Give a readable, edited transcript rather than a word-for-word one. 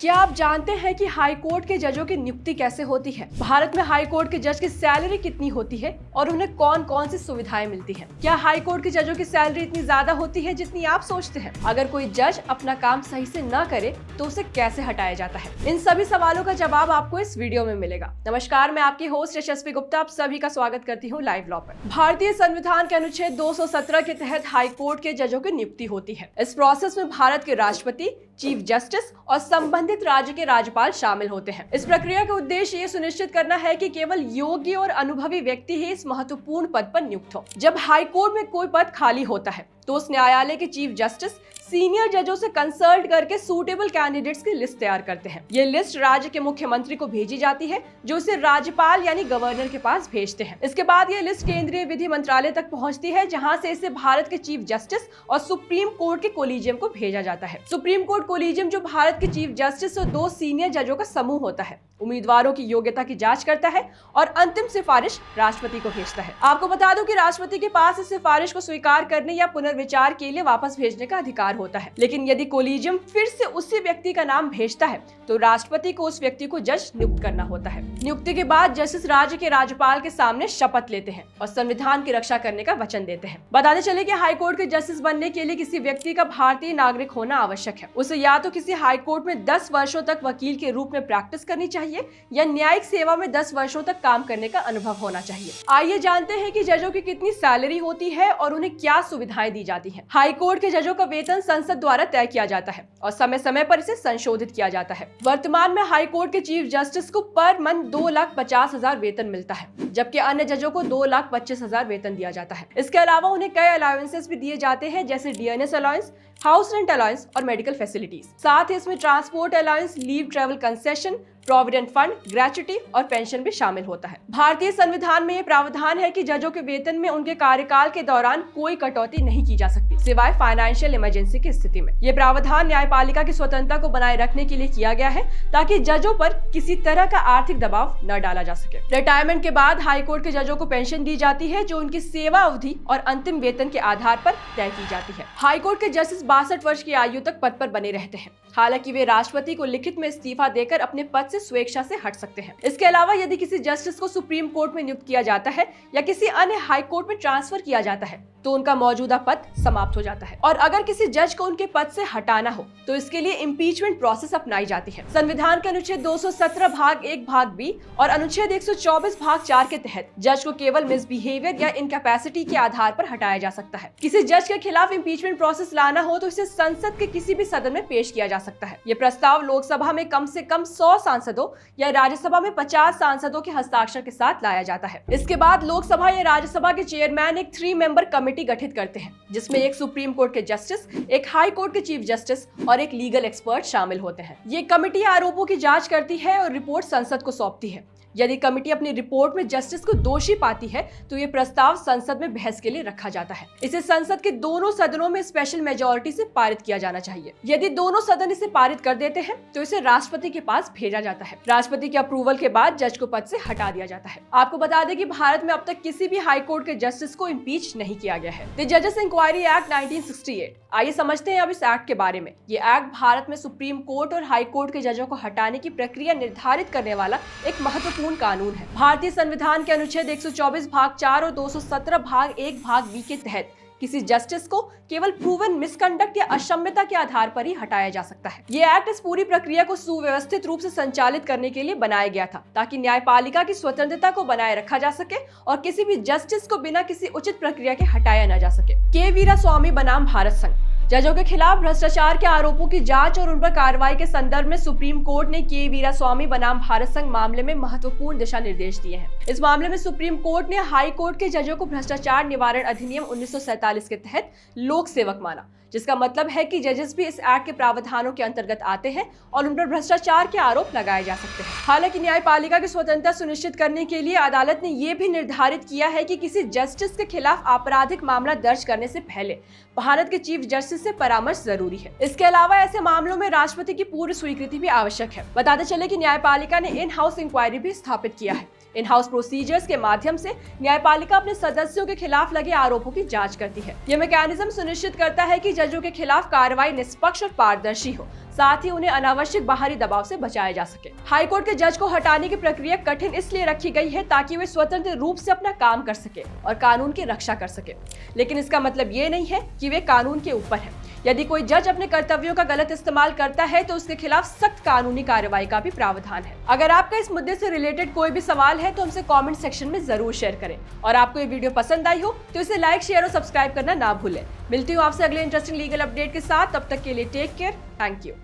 क्या आप जानते हैं कि हाई कोर्ट के जजों की नियुक्ति कैसे होती है? भारत में हाई कोर्ट के जज की सैलरी कितनी होती है और उन्हें कौन कौन सी सुविधाएं मिलती हैं? क्या हाई कोर्ट के जजों की सैलरी इतनी ज्यादा होती है जितनी आप सोचते हैं? अगर कोई जज अपना काम सही से न करे तो उसे कैसे हटाया जाता है? इन सभी सवालों का जवाब आपको इस वीडियो में मिलेगा। नमस्कार, मैं आपकी होस्ट यशस्वी गुप्ता आप सभी का स्वागत करती हूँ लाइव लॉ पर। भारतीय संविधान के अनुच्छेद 217 के तहत हाई कोर्ट के जजों की नियुक्ति होती है। इस प्रोसेस में भारत के राष्ट्रपति, चीफ जस्टिस और संबंधित राज्य के राज्यपाल शामिल होते हैं। इस प्रक्रिया का उद्देश्य ये सुनिश्चित करना है कि केवल योग्य और अनुभवी व्यक्ति ही इस महत्वपूर्ण पद पर नियुक्त हो। जब हाई कोर्ट में कोई पद खाली होता है तो उस न्यायालय के चीफ जस्टिस सीनियर जजों से कंसल्ट करके सूटेबल कैंडिडेट्स की लिस्ट तैयार करते हैं। ये लिस्ट राज्य के मुख्यमंत्री को भेजी जाती है जो इसे राज्यपाल यानी गवर्नर के पास भेजते हैं। इसके बाद ये लिस्ट केंद्रीय विधि मंत्रालय तक पहुंचती है जहां से इसे भारत के चीफ जस्टिस और सुप्रीम कोर्ट के कोलिजियम को भेजा जाता है। सुप्रीम कोर्ट कोलिजियम जो भारत के चीफ जस्टिस और 2 सीनियर जजों का समूह होता है, उम्मीदवारों की योग्यता की जांच करता है और अंतिम सिफारिश राष्ट्रपति को भेजता है। आपको बता दूं कि राष्ट्रपति के पास इस सिफारिश को स्वीकार करने या पुनर्विचार के लिए वापस भेजने का अधिकार होता है, लेकिन यदि कोलिजियम फिर से उसी व्यक्ति का नाम भेजता है तो राष्ट्रपति को उस व्यक्ति को जज नियुक्त करना होता है। नियुक्ति के बाद जस्टिस राज्य के राज्यपाल के सामने शपथ लेते हैं और संविधान की रक्षा करने का वचन देते हैं। बताते चले कि हाई कोर्ट के जस्टिस बनने के लिए किसी व्यक्ति का भारतीय नागरिक होना आवश्यक है। उसे या तो किसी हाई कोर्ट में 10 वर्षों तक वकील के रूप में प्रैक्टिस करनी चाहिए या न्यायिक सेवा में 10 वर्षों तक काम करने का अनुभव होना चाहिए। आइए जानते हैं कि जजों की कितनी सैलरी होती है और उन्हें क्या सुविधाएं दी जाती हैं। हाई कोर्ट के जजों का वेतन संसद द्वारा तय किया जाता है और समय समय पर इसे संशोधित किया जाता है। वर्तमान में हाई कोर्ट के चीफ जस्टिस को पर मंथ 2,50,000 वेतन मिलता है, जबकि अन्य जजों को 2,25,000 वेतन दिया जाता है। इसके अलावा उन्हें कई अलाउंसेस भी दिए जाते हैं जैसे DNS allowance, house rent allowance और मेडिकल फैसिलिटीज। साथ ही इसमें transport allowance, leave travel concession, provident fund, gratuity और पेंशन भी शामिल होता है। भारतीय संविधान में ये प्रावधान है कि जजों के वेतन में उनके कार्यकाल के दौरान कोई कटौती नहीं की जा सकती, सिवाय फाइनेंशियल इमरजेंसी की स्थिति में। ये प्रावधान न्यायपालिका की स्वतंत्रता को बनाए रखने के लिए किया गया है ताकि जजों पर किसी तरह का आर्थिक दबाव न डाला जा सके। रिटायरमेंट के बाद हाईकोर्ट के जजों को पेंशन दी जाती है जो उनकी सेवा अवधि और अंतिम वेतन के आधार पर तय की जाती है। हाईकोर्ट के जस्टिस 62 वर्ष की आयु तक पद पर बने रहते हैं। हालांकि वे राष्ट्रपति को लिखित में इस्तीफा देकर अपने पद से स्वेच्छा से हट सकते हैं। इसके अलावा यदि किसी जस्टिस को सुप्रीम कोर्ट में नियुक्त किया जाता है या किसी अन्य हाई कोर्ट में ट्रांसफर किया जाता है तो उनका मौजूदा पद समाप्त हो जाता है। और अगर किसी जज को उनके पद से हटाना हो तो इसके लिए इम्पीचमेंट प्रोसेस अपनाई जाती है। संविधान के अनुच्छेद 217 भाग 1 भाग बी और अनुच्छेद 124 भाग 4 के तहत जज को केवल मिसबिहेवियर या इनकैपेसिटी के आधार पर हटाया जा सकता है। किसी जज के खिलाफ इम्पीचमेंट प्रोसेस लाना हो तो इसे संसद के किसी भी सदन में पेश किया जा सकता है। ये प्रस्ताव लोकसभा में कम से कम 100 सांसदों या राज्यसभा में 50 सांसदों के हस्ताक्षर के साथ लाया जाता है। इसके बाद लोकसभा या राज्यसभा के चेयरमैन एक 3 मेंबर कमेटी गठित करते हैं जिसमें एक सुप्रीम कोर्ट के जस्टिस, एक हाई कोर्ट के चीफ जस्टिस और एक लीगल एक्सपर्ट शामिल होते हैं। ये कमेटी आरोपों की जांच करती है और रिपोर्ट संसद को सौंपती है। यदि कमेटी अपनी रिपोर्ट में जस्टिस को दोषी पाती है तो ये प्रस्ताव संसद में बहस के लिए रखा जाता है। इसे संसद के दोनों सदनों में स्पेशल मेजोरिटी से पारित किया जाना चाहिए। यदि दोनों सदन इसे पारित कर देते हैं तो इसे राष्ट्रपति के पास भेजा जाता है। राष्ट्रपति के अप्रूवल के बाद जज को पद से हटा दिया जाता है। आपको बता दें कि भारत में अब तक किसी भी हाई कोर्ट के जस्टिस को इम्पीच नहीं किया गया है। द जजेस इंक्वायरी एक्ट 1968। आइए समझते हैं अब इस एक्ट के बारे में। ये एक्ट भारत में सुप्रीम कोर्ट और हाई कोर्ट के जजों को हटाने की प्रक्रिया निर्धारित करने वाला एक महत्वपूर्ण कानून है। भारतीय संविधान के अनुच्छेद 124 भाग 4 और 217 भाग 1 भाग बी के तहत किसी जस्टिस को केवल प्रूवन मिसकंडक्ट या अक्षम्यता के आधार पर ही हटाया जा सकता है। ये एक्ट इस पूरी प्रक्रिया को सुव्यवस्थित रूप से संचालित करने के लिए बनाया गया था ताकि न्यायपालिका की स्वतंत्रता को बनाए रखा जा सके और किसी भी जस्टिस को बिना किसी उचित प्रक्रिया के हटाया न जा सके। के वीरास्वामी बनाम भारत संघ। जजों के खिलाफ भ्रष्टाचार के आरोपों की जांच और उन पर कार्रवाई के संदर्भ में सुप्रीम कोर्ट ने के वीरास्वामी बनाम भारत संघ मामले में महत्वपूर्ण दिशा निर्देश दिए हैं। इस मामले में सुप्रीम कोर्ट ने हाई कोर्ट के जजों को भ्रष्टाचार निवारण अधिनियम 1947 के तहत लोक सेवक माना, जिसका मतलब है कि जजेस भी इस एक्ट के प्रावधानों के अंतर्गत आते हैं और उन पर भ्रष्टाचार के आरोप लगाए जा सकते हैं। हालांकि न्यायपालिका की स्वतंत्रता सुनिश्चित करने के लिए अदालत ने यह भी निर्धारित किया है कि किसी जस्टिस के खिलाफ आपराधिक मामला दर्ज करने से पहले भारत के चीफ जस्टिस से परामर्श जरूरी है। इसके अलावा ऐसे मामलों में राष्ट्रपति की पूर्व स्वीकृति भी आवश्यक है। बताते चले कि न्यायपालिका ने इन हाउस इंक्वायरी भी स्थापित किया है। इन हाउस प्रोसीजर्स के माध्यम से न्यायपालिका अपने सदस्यों के खिलाफ लगे आरोपों की जांच करती है। यह मैकेनिज्म सुनिश्चित करता है कि जजों के खिलाफ कार्रवाई निष्पक्ष और पारदर्शी हो, साथ ही उन्हें अनावश्यक बाहरी दबाव से बचाया जा सके। हाईकोर्ट के जज को हटाने की प्रक्रिया कठिन इसलिए रखी गई है ताकि वे स्वतंत्र रूप से अपना काम कर सके और कानून की रक्षा कर सके, लेकिन इसका मतलब ये नहीं है कि वे कानून के ऊपर हैं। यदि कोई जज अपने कर्तव्यों का गलत इस्तेमाल करता है तो उसके खिलाफ सख्त कानूनी कार्रवाई का भी प्रावधान है। अगर आपका इस मुद्दे से रिलेटेड कोई भी सवाल है तो हमसे कमेंट सेक्शन में जरूर शेयर करें, और आपको ये वीडियो पसंद आई हो तो इसे लाइक, शेयर और सब्सक्राइब करना ना भूलें। मिलती हूँ आपसे अगले इंटरेस्टिंग लीगल अपडेट के साथ, तब तक के लिए टेक केयर, थैंक यू।